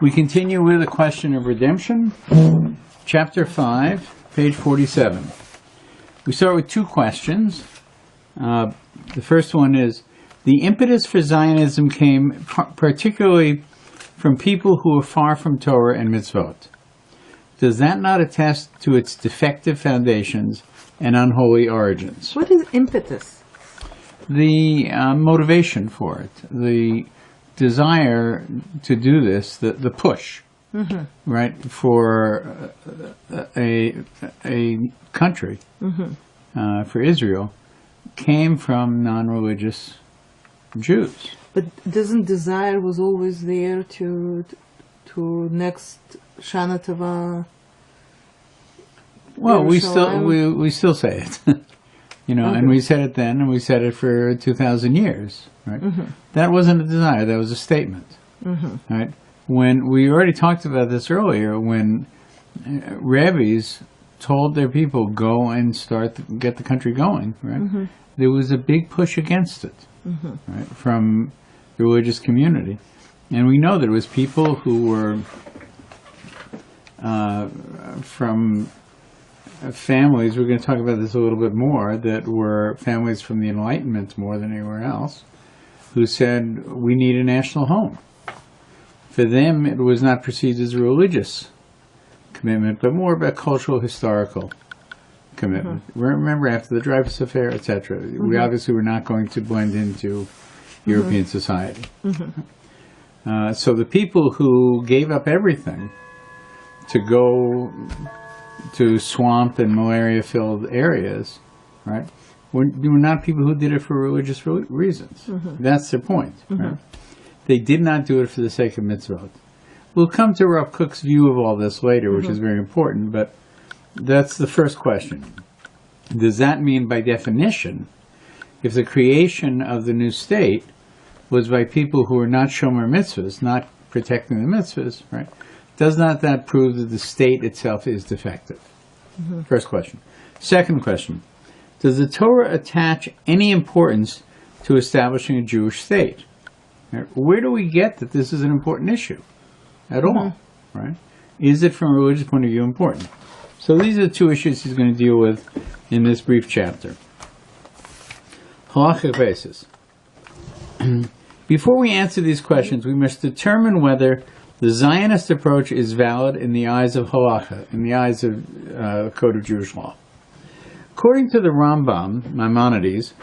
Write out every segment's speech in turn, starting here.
We continue with the question of redemption, chapter 5, page 47. We start with two questions. The first one is, the impetus for Zionism came particularly from people who are far from Torah and mitzvot. Does that not attest to its defective foundations and unholy origins? What is impetus? The motivation for it, the desire to do this, the push, right, for a country, for Israel, came from non-religious Jews. But doesn't desire was always there to next Shana Tova? Well, we still say it, you know, and we said it then, and we said it for 2,000 years, right? That wasn't a desire; that was a statement, right? When we already talked about this earlier, when rabbis told their people go and get the country going, right? There was a big push against it, right, from the religious community, and we know that it was people who were from families, we're going to talk about this a little bit more, that were families from the Enlightenment more than anywhere else, who said, we need a national home. For them, it was not perceived as a religious commitment, but more about cultural, historical commitment. Remember, after the Dreyfus Affair, etc., we obviously were not going to blend into European society. So the people who gave up everything to go to swamp and malaria-filled areas, right, were not people who did it for religious reasons. That's the point, right? They did not do it for the sake of mitzvot. We'll come to Rav Kook's view of all this later, which is very important, but that's the first question. Does that mean, by definition, if the creation of the new state was by people who are not shomer mitzvahs, not protecting the mitzvahs, right, does not that prove that the state itself is defective? First question. Second question. Does the Torah attach any importance to establishing a Jewish state? Right? Where do we get that this is an important issue at all? Right? Is it, from a religious point of view, important? So these are the two issues he's going to deal with in this brief chapter. Halachic basis. Before we answer these questions, we must determine whether the Zionist approach is valid in the eyes of halacha, in the eyes of the Code of Jewish Law. According to the Rambam, Maimonides,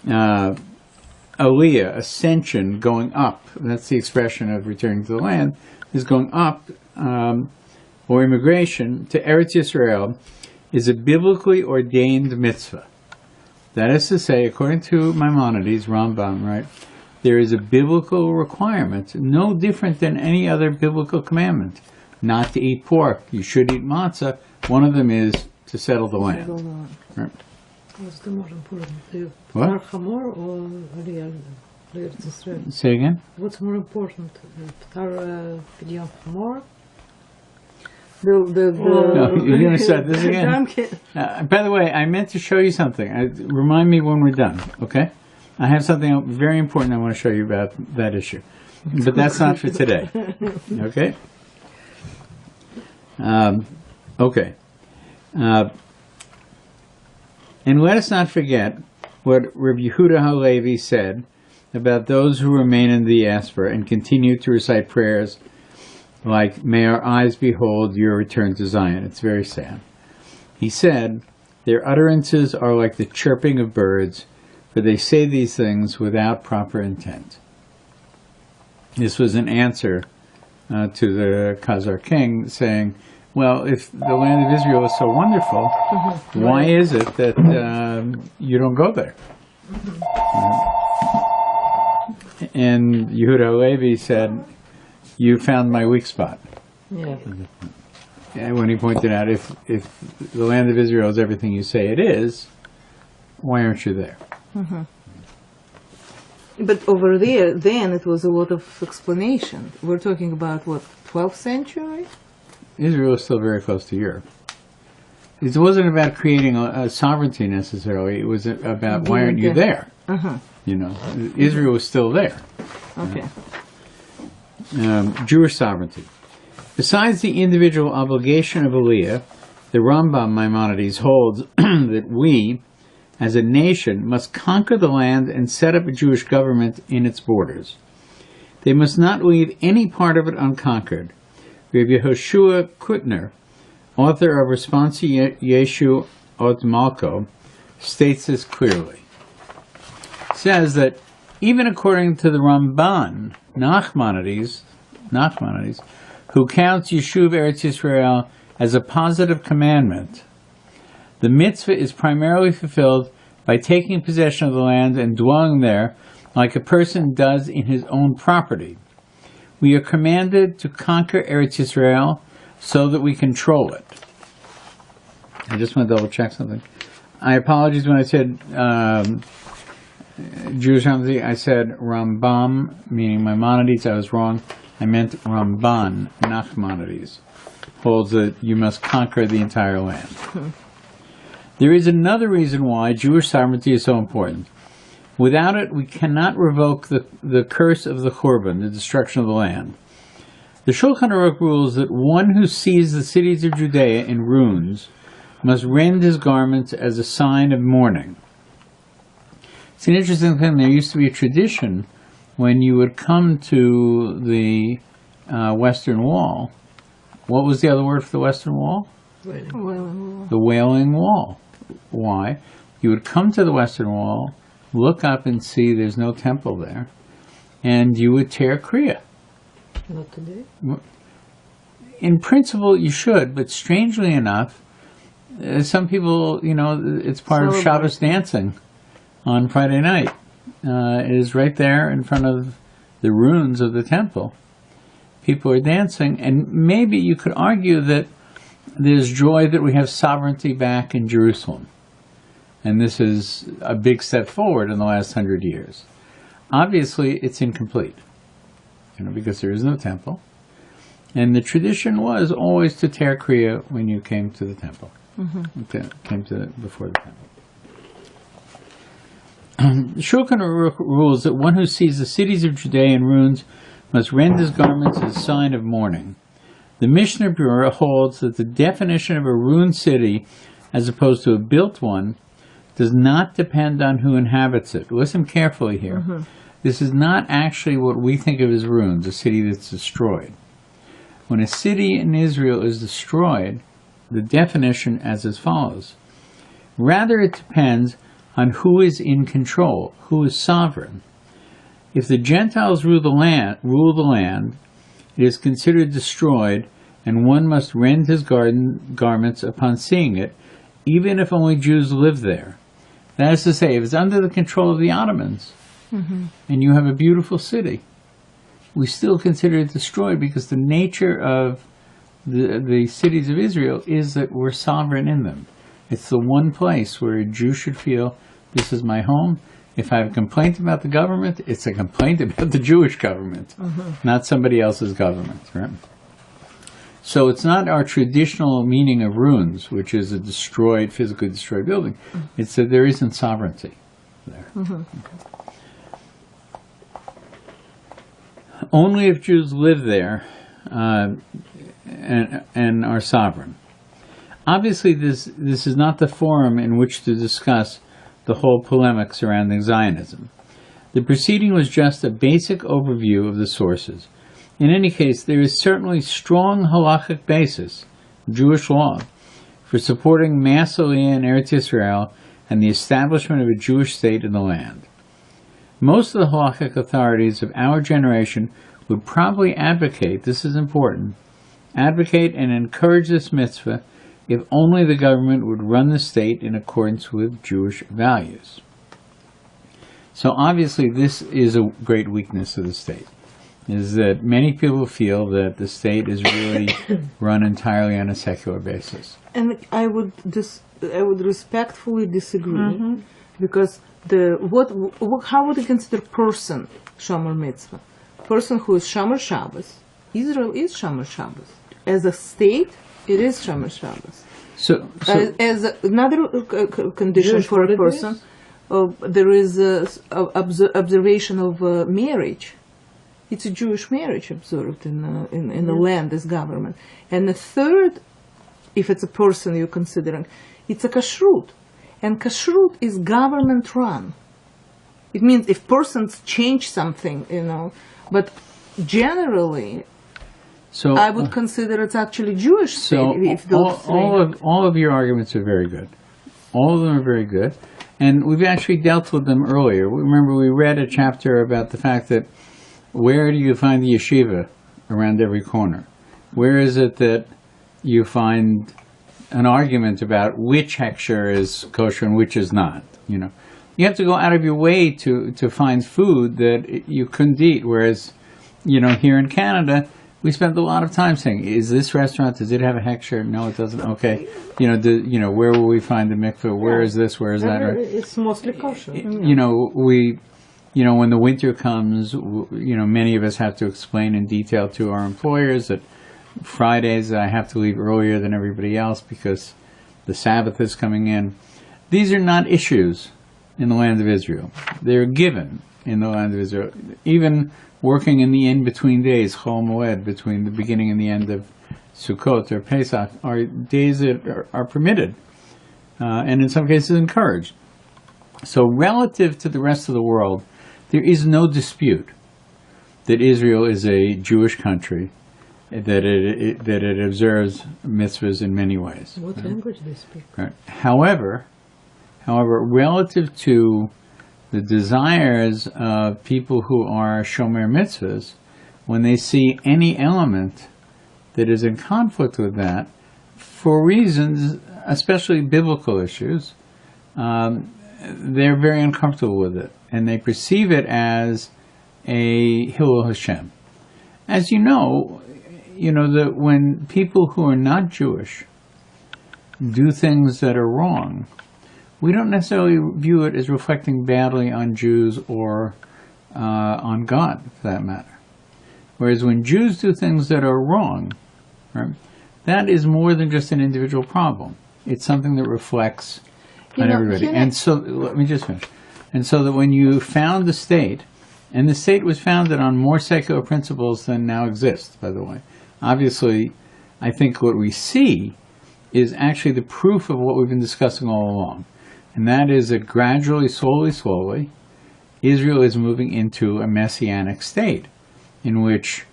Aliyah, ascension, going up, that's the expression of returning to the land, is going up, or immigration to Eretz Yisrael, is a biblically ordained mitzvah. That is to say, according to Maimonides, Rambam, right, there is a biblical requirement, no different than any other biblical commandment, not to eat pork. You should eat matzah. One of them is to settle the land. Right? What's the more important? What? Hamor or Eretz Yisrael? Say again? What's more important? Ptar Pidyon Hamor? No, you're going to start this again? By the way, I meant to show you something. Remind me when we're done, okay? I have something very important I want to show you about that issue. But that's not for today. Okay? Okay. And let us not forget what Rabbi Yehuda Halevi said about those who remain in the diaspora and continue to recite prayers like, may our eyes behold your return to Zion. It's very sad. He said, their utterances are like the chirping of birds, for they say these things without proper intent. This was an answer to the Khazar king saying, well, if the land of Israel is so wonderful, why is it that you don't go there? And Yehuda Halevi said, you found my weak spot. Yeah. And when he pointed out, if the land of Israel is everything you say it is, why aren't you there? But over there, then it was a lot of explanation. We're talking about, what, 12th century? Israel is still very close to Europe. It wasn't about creating a sovereignty necessarily. It was about why aren't you there? You know, Israel was still there. Okay. Jewish sovereignty. Besides the individual obligation of Aliyah, the Rambam Maimonides holds that we, as a nation, must conquer the land and set up a Jewish government in its borders. They must not leave any part of it unconquered. Rabbi Yehoshua Kutner, author of Responsi Yeshu Od Malko, states this clearly. He says that even according to the Ramban, Nachmanides, who counts Yeshuv Eretz Yisrael as a positive commandment, the mitzvah is primarily fulfilled by taking possession of the land and dwelling there like a person does in his own property. We are commanded to conquer Eretz Yisrael so that we control it. I just want to double check something. I apologize when I said Jewish Sovereignty. I said Rambam, meaning Maimonides. I was wrong. I meant Ramban, Nachmanides, holds that you must conquer the entire land. There is another reason why Jewish sovereignty is so important. Without it, we cannot revoke the curse of the Churban, the destruction of the land. The Shulchan Aruch rules that one who sees the cities of Judea in ruins must rend his garments as a sign of mourning. It's an interesting thing. There used to be a tradition when you would come to the Western Wall. What was the other word for the Western Wall? Wailing Wall. The Wailing Wall. Why? You would come to the Western Wall, look up and see there's no temple there, and you would tear Kriya. Not today. In principle, you should, but strangely enough, some people, it's part of Shabbos dancing on Friday night. It is right there in front of the ruins of the temple. People are dancing, and maybe you could argue that there's joy that we have sovereignty back in Jerusalem. And this is a big step forward in the last 100 years. Obviously, it's incomplete, because there is no temple. And the tradition was always to tear Kriya when you came to the temple, before the temple. Shulchan Aruch rules that one who sees the cities of Judea in ruins must rend his garments as a sign of mourning. The Mishnah Berurah holds that the definition of a ruined city, as opposed to a built one, does not depend on who inhabits it. Listen carefully here. This is not actually what we think of as ruins, a city that's destroyed. When a city in Israel is destroyed, the definition is as follows. Rather, it depends on who is in control, who is sovereign. If the Gentiles rule the land, it is considered destroyed, and one must rend his garments upon seeing it, even if only Jews live there. That is to say, if it's under the control of the Ottomans, and you have a beautiful city, we still consider it destroyed because the nature of the cities of Israel is that we're sovereign in them. It's the one place where a Jew should feel, this is my home. If I have a complaint about the government, it's a complaint about the Jewish government, not somebody else's government, right? So it's not our traditional meaning of ruins, which is a physically destroyed building. It's that there isn't sovereignty there. Only if Jews live there and are sovereign. Obviously, this is not the forum in which to discuss the whole polemic surrounding Zionism. The proceeding was just a basic overview of the sources. In any case, there is certainly strong halachic basis, Jewish law, for supporting mass aliyah in Eretz Yisrael and the establishment of a Jewish state in the land. Most of the halachic authorities of our generation would probably advocate, this is important, advocate and encourage this mitzvah if only the government would run the state in accordance with Jewish values. So obviously this is a great weakness of the state, is that many people feel that the state is really run entirely on a secular basis. And I would respectfully disagree, because how would you consider person Shomer Mitzvah? Person who is Shomer Shabbos. Israel is Shomer Shabbos. As a state, it is Shomer Shabbos. So as another condition for a person, there is observation of marriage. it's a Jewish marriage observed in the land as government. And the third, if it's a person you're considering, it's a kashrut. And kashrut is government run. It means if persons change something, but generally, so I would consider it's actually Jewish state. So all of your arguments are very good. All of them are very good. And we've actually dealt with them earlier. Remember, we read a chapter about the fact that where do you find the yeshiva around every corner? Where is it that you find an argument about which hechsher is kosher and which is not? You have to go out of your way to find food that you couldn't eat. Whereas, here in Canada, we spent a lot of time saying, is this restaurant, does it have a hechsher? No, it doesn't. Okay. Where will we find the mikveh? Where is this? Where is that? Right? It's mostly kosher. When the winter comes, many of us have to explain in detail to our employers that Fridays I have to leave earlier than everybody else because the Sabbath is coming in. These are not issues in the land of Israel. They're given in the land of Israel. Even working in the in-between days, Chol Moed, between the beginning and the end of Sukkot or Pesach, are days that are permitted and in some cases encouraged. So relative to the rest of the world, there is no dispute that Israel is a Jewish country, that it observes mitzvahs in many ways. What language they speak? Right. However, relative to the desires of people who are shomer mitzvahs, when they see any element that is in conflict with that, for reasons, especially biblical issues, they're very uncomfortable with it, and they perceive it as a Hillel Hashem. As you know that when people who are not Jewish do things that are wrong, we don't necessarily view it as reflecting badly on Jews or on God, for that matter. Whereas when Jews do things that are wrong, right, that is more than just an individual problem. It's something that reflects on everybody. And so, let me just finish. And so that when you found the state, and the state was founded on more secular principles than now exist, by the way. Obviously, I think what we see is actually the proof of what we've been discussing all along. And that is that gradually, slowly, Israel is moving into a messianic state in which,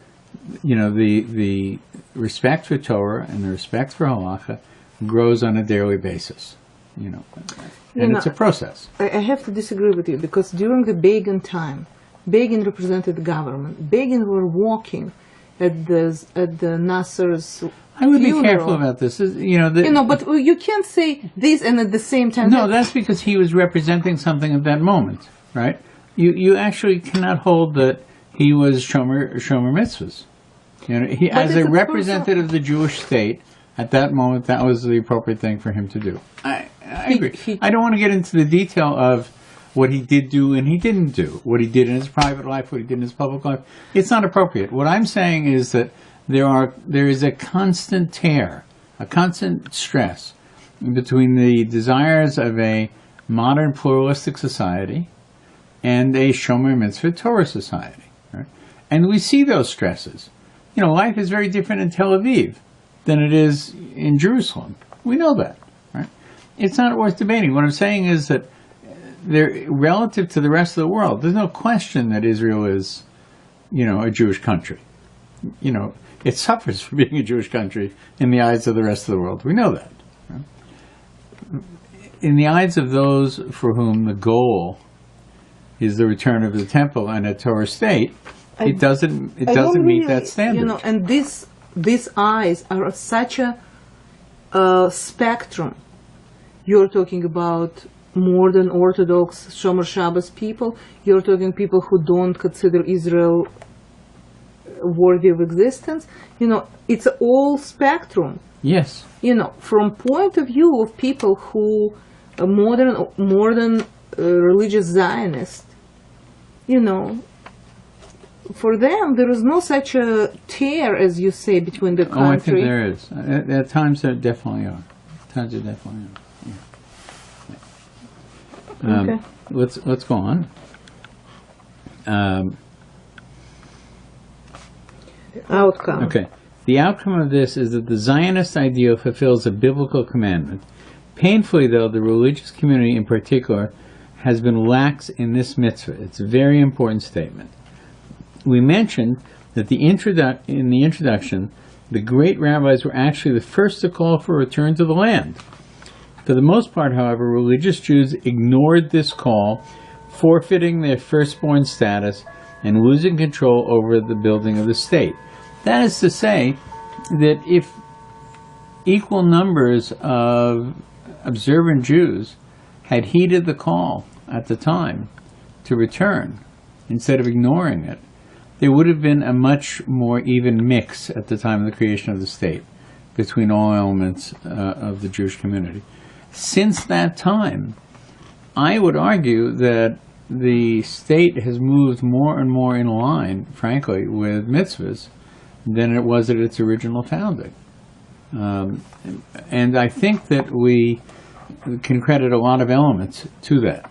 the respect for Torah and the respect for halacha grows on a daily basis. It's a process. I have to disagree with you because during the Begin time, Begin represented the government. Begin were walking at the Nasser's I would funeral. be careful about this. But you can't say this and at the same time. No, that's because he was representing something at that moment, right? You actually cannot hold that he was Shomer Mitzvahs. As a representative of the Jewish state, at that moment, that was the appropriate thing for him to do. I agree. I don't want to get into the detail of what he did do and he didn't do, what he did in his private life, what he did in his public life. It's not appropriate. What I'm saying is that there is a constant tear, a constant stress between the desires of a modern pluralistic society and a Shomer Mitzvah Torah society. Right? And we see those stresses. Life is very different in Tel Aviv than it is in Jerusalem. We know that. Right? It's not worth debating. What I'm saying is that relative to the rest of the world, there's no question that Israel is, a Jewish country. It suffers from being a Jewish country in the eyes of the rest of the world. We know that. Right? In the eyes of those for whom the goal is the return of the temple and a Torah state, it doesn't meet that standard. And these eyes are such a spectrum. You're talking about more than Orthodox Shomer Shabbos people. You're talking people who don't consider Israel worthy of existence. It's all spectrum. Yes. From point of view of people who are modern religious Zionists, for them there is no such a tear, as you say, between the country. Oh, I think there is. At times there definitely are. Yeah. Okay. Let's go on. Outcome. Okay. The outcome of this is that the Zionist ideal fulfills a biblical commandment. Painfully, though, the religious community in particular has been lax in this mitzvah. It's a very important statement. We mentioned that in the introduction, the great rabbis were actually the first to call for a return to the land. For the most part, however, religious Jews ignored this call, forfeiting their firstborn status and losing control over the building of the state. That is to say that if equal numbers of observant Jews had heeded the call at the time to return, instead of ignoring it, there would have been a much more even mix at the time of the creation of the state between all elements of the Jewish community. Since that time, I would argue that the state has moved more and more in line, frankly, with mitzvahs than it was at its original founding. And I think that we can credit a lot of elements to that.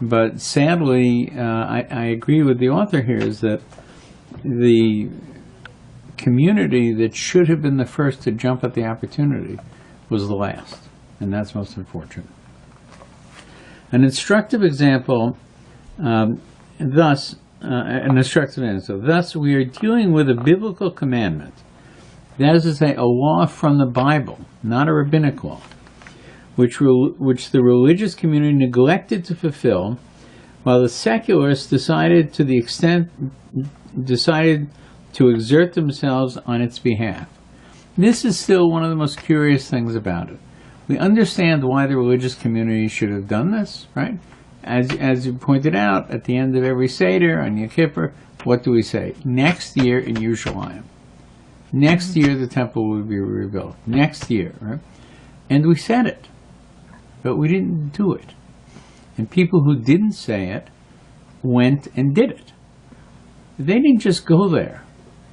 But sadly, I agree with the author here, is that the community that should have been the first to jump at the opportunity was the last. And that's most unfortunate. An instructive example, thus, we are dealing with a biblical commandment. That is to say, a law from the Bible, not a rabbinic law, which the religious community neglected to fulfill, while the secularists decided to exert themselves on its behalf. This is still one of the most curious things about it. We understand why the religious community should have done this, right? As you pointed out, at the end of every Seder, on Yom Kippur, what do we say? Next year in Yerushalayim. Next year the temple will be rebuilt. Next year, right? And we said it, but we didn't do it. And people who didn't say it went and did it. They didn't just go there.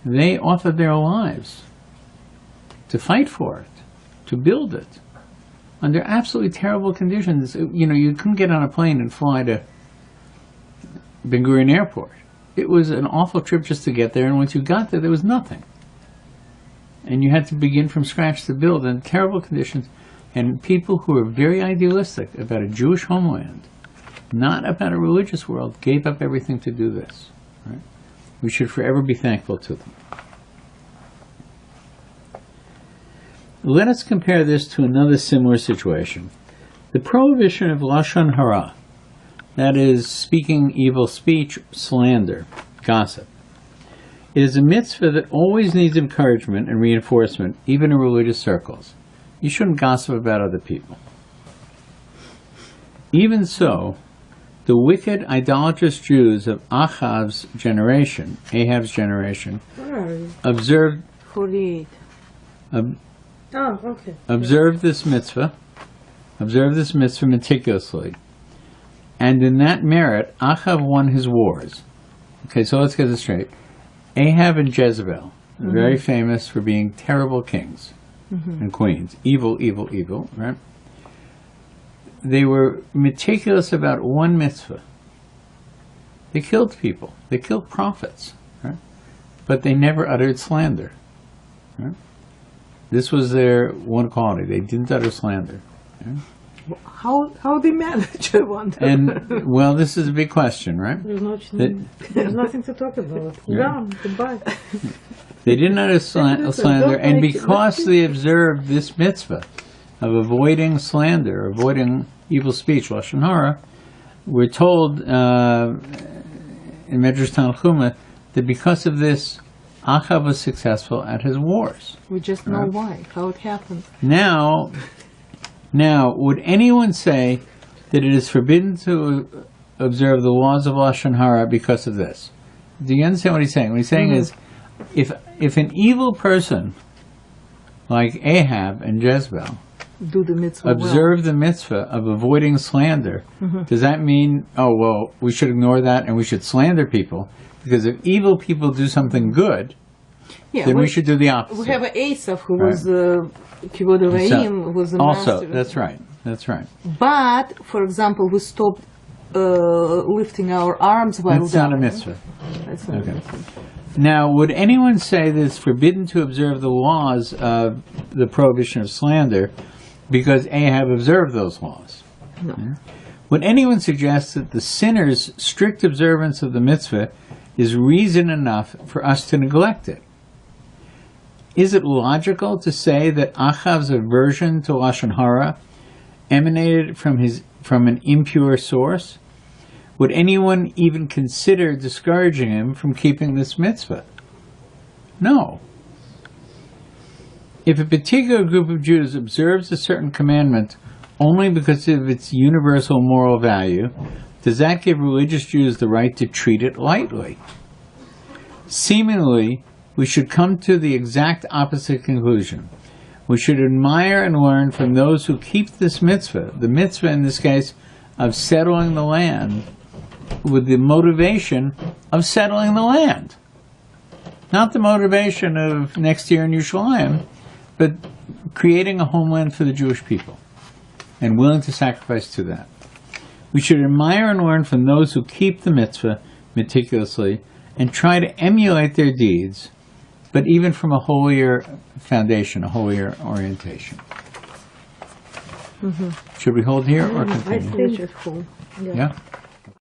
They offered their lives to fight for it, to build it, under absolutely terrible conditions. You know, you couldn't get on a plane and fly to Ben Gurion Airport. It was an awful trip just to get there, and once you got there, there was nothing. And you had to begin from scratch to build in terrible conditions. And people who are very idealistic about a Jewish homeland, not about a religious world, gave up everything to do this. Right? We should forever be thankful to them. Let us compare this to another similar situation. The prohibition of Lashon Hara, that is, speaking evil speech, slander, gossip. It is a mitzvah that always needs encouragement and reinforcement, even in religious circles. You shouldn't gossip about other people. Even so, the wicked, idolatrous Jews of Ahab's generation, observed 48. Observe this mitzvah meticulously. And in that merit, Ahab won his wars. Okay, so let's get this straight. Ahab and Jezebel, very famous for being terrible kings and queens. Evil, evil, evil, right? They were meticulous about one mitzvah. They killed people. They killed prophets, right? But they never uttered slander, right? This was their one quality. They didn't utter slander. Right? How they manage, I wonder. And, well, this is a big question, right? There's nothing to talk about. Yeah. Goodbye. They didn't utter slander, and because they observed this mitzvah of avoiding slander, avoiding evil speech, Lashon Hara, we're told in Medrash Tanchuma that because of this, Achab was successful at his wars. We just know why, how it happened. Now, would anyone say that it is forbidden to observe the laws of Lashon Hara because of this? Do you understand what he's saying? What he's saying is, if an evil person like Ahab and Jezebel do the mitzvah observe the mitzvah of avoiding slander, does that mean, oh, well, we should ignore that and we should slander people? Because if evil people do something good, then we should do the opposite. We have Asaph, who was the Kivod Re'im, who was the master. Also, that's right. But, for example, we stopped lifting our arms while That's not a mitzvah. That's not a mitzvah. Now, would anyone say that it's forbidden to observe the laws of the prohibition of slander because Ahab observed those laws? No. Would anyone suggest that the sinner's strict observance of the mitzvah is reason enough for us to neglect it? Is it logical to say that Ahab's aversion to Lashon Hara emanated from an impure source? Would anyone even consider discouraging him from keeping this mitzvah? No. If a particular group of Jews observes a certain commandment only because of its universal moral value, does that give religious Jews the right to treat it lightly? Seemingly, we should come to the exact opposite conclusion. We should admire and learn from those who keep this mitzvah, the mitzvah in this case of settling the land, with the motivation of settling the land. Not the motivation of next year in Yerushalayim, but creating a homeland for the Jewish people and willing to sacrifice to that. We should admire and learn from those who keep the mitzvah meticulously and try to emulate their deeds, but even from a holier foundation, a holier orientation. Should we hold here or I continue? think we should hold. Yeah?